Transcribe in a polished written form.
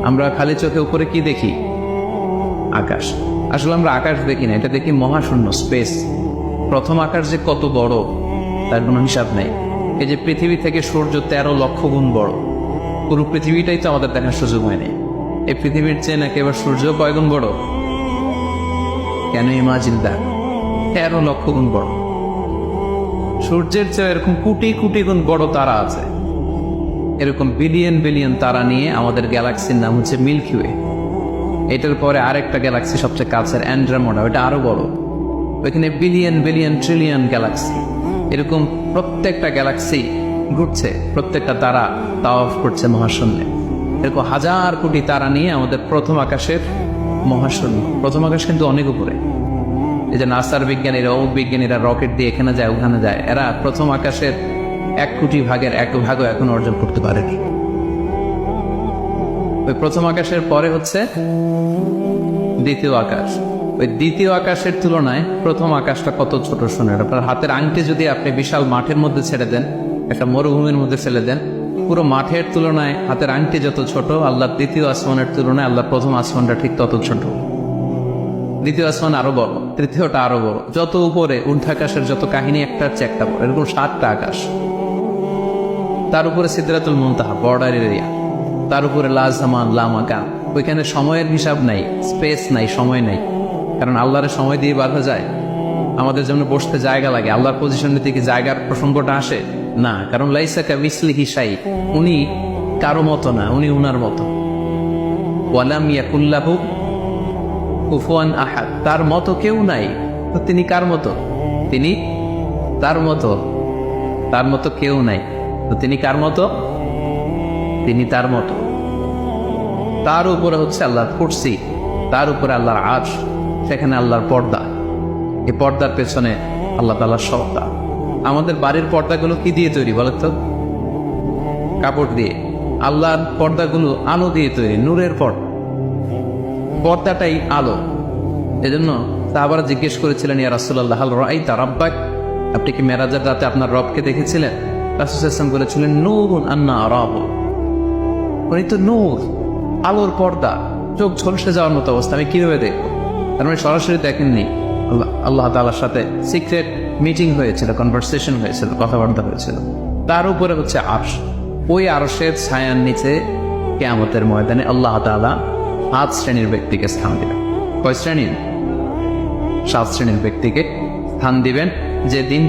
আমরা খালি চোখে উপরে কি দেখি? আকাশ। আসলে আমরা আকাশ দেখি না, এটা দেখি মহাশূন্য, স্পেস। প্রথম আকাশ যে কত বড় তার কোনো হিসাব নেই। এই যে পৃথিবী থেকে সূর্য 13 লক্ষ গুণ বড়, পুরো পৃথিবীটাই তো আমাদের দেখার সুযোগ হয়নি। এই পৃথিবীর চেয়ে নাকি এবার সূর্য কয় গুণ বড়? কেন ইমাজিন দ্যাট, 13 লক্ষ গুণ বড়। সূর্যের চেয়ে এরকম কোটি কোটি গুণ বড় তারা আছে। এরকম বিলিয়ন বিলিয়ন তারা নিয়ে আমাদের গ্যালাক্সির নাম হচ্ছে মিল্কি ওয়ে। এটার পরে আরেকটা গ্যালাক্সি সবচেয়ে কাছের অ্যান্ড্রোমেডা, ওটা আরো বড়। ওইখানে বিলিয়ন বিলিয়ন ট্রিলিয়ন গ্যালাক্সি। এরকম প্রত্যেকটা গ্যালাক্সি ঘুরছে, প্রত্যেকটা তারা তাওয়াফ করছে মহাশূন্যে। এরকম হাজার কোটি তারা নিয়ে আমাদের প্রথম আকাশের মহাশূন্য। প্রথম আকাশ কিন্তু অনেক উপরে। এই যে নাসার বিজ্ঞানীরা, ও বিজ্ঞানীরা রকেট দিয়ে এখানে যায় ওখানে যায়, এরা প্রথম আকাশের 1 কোটি ভাগের 1 ভাগও এখন অর্জন করতে পারেনি। ওই প্রথম আকাশের পরে হচ্ছে দ্বিতীয় আকাশ। ওই দ্বিতীয় আকাশের তুলনায় প্রথম আকাশটা কত ছোট শোনেন। আপনার হাতের আংটি যদি আপনি বিশাল মাঠের মধ্যে ছেড়ে দেন, একটা মরুভূমির মধ্যে ফেলে দেন, পুরো মাঠের তুলনায় হাতের আংটি যত ছোট, আল্লাহর দ্বিতীয় আসমানের তুলনায় আল্লাহর প্রথম আসমানটা ঠিক তত ছোট। দ্বিতীয় আসমান আরো বড়, তৃতীয়টা আরো বড়। যত উপরে ঊর্ধ্বাকাশের যত কাহিনী একটার চেয়ে একটা বড়, এরকম 7টা আকাশ। তার উপরে সিদরাতুল মুনতাহা, বর্ডার এরিয়া। তার উপরে লা জামান লা মাকান, ওইখানে সময়ের হিসাব নাই, স্পেস নাই, সময় নাই। কারণ আল্লাহর সময় দিয়ে বাধা যায়? আমাদের যেমন বসতে জায়গা লাগে, আল্লাহর পজিশনের দিকে জায়গার প্রসঙ্গটা আসে না। কারণ লাইসা কামিসলিহি শাই, উনি কারো মতো না, উনি উনার মতো। ওয়ালাম ইয়াকুল্লাহু কুফুয়ান আহাদ, তার মতো কেউ নাই। তো তিনি কার মতো? তিনি তার মতো। তার মতো কেউ নাই, তো তিনি কার মতো? তিনি তার মতো। তার উপরে হচ্ছে আল্লাহর কুরসি, তার উপরে আল্লাহর আরশ, সেখানে আল্লাহর পর্দা। এই পর্দার পেছনে আল্লাহ তাআলার সত্তা। আমাদের বাড়ির পর্দাগুলো কি দিয়ে তৈরি বলেন তো? কাপড় দিয়ে। আল্লাহর পর্দাগুলো আলো দিয়ে তৈরি, নূরের পর্দা। পর্দাটাই আলো। এজন্য সাহাবারা জিজ্ঞেস করেছিলেন, ইয়া রাসূলুল্লাহ হাল রাআইতা রাব্বাক, আপনি কি মেরাজের রাতে আপনার রবকে দেখেছিলেন? রাসূল সাল্লাল্লাহু আলাইহি ওয়াসাল্লাম বলেছিলেন, নূরুন আন্না আরাহু, উনি তো নূর, আলোর পর্দা, চোখ ঝলসে যাওয়ার মতো অবস্থা, আমি কিভাবে দেখবো? তার মানে সরাসরি দেখেননি। আল্লাহ তাআলার সাথে সিক্রেট মিটিং হয়েছিল, কনভারসেশন হয়েছিল, কথাবার্তা হয়েছিল। তার উপরে হচ্ছে আরশ। ওই আরশের ছায়ার নিচে কিয়ামতের ময়দানে আল্লাহ তাআলা 7 শ্রেণীর ব্যক্তিকে স্থান দিবেন। কয় শ্রেণীর? 7 শ্রেণীর ব্যক্তিকে স্থান দিবেন, যে দিন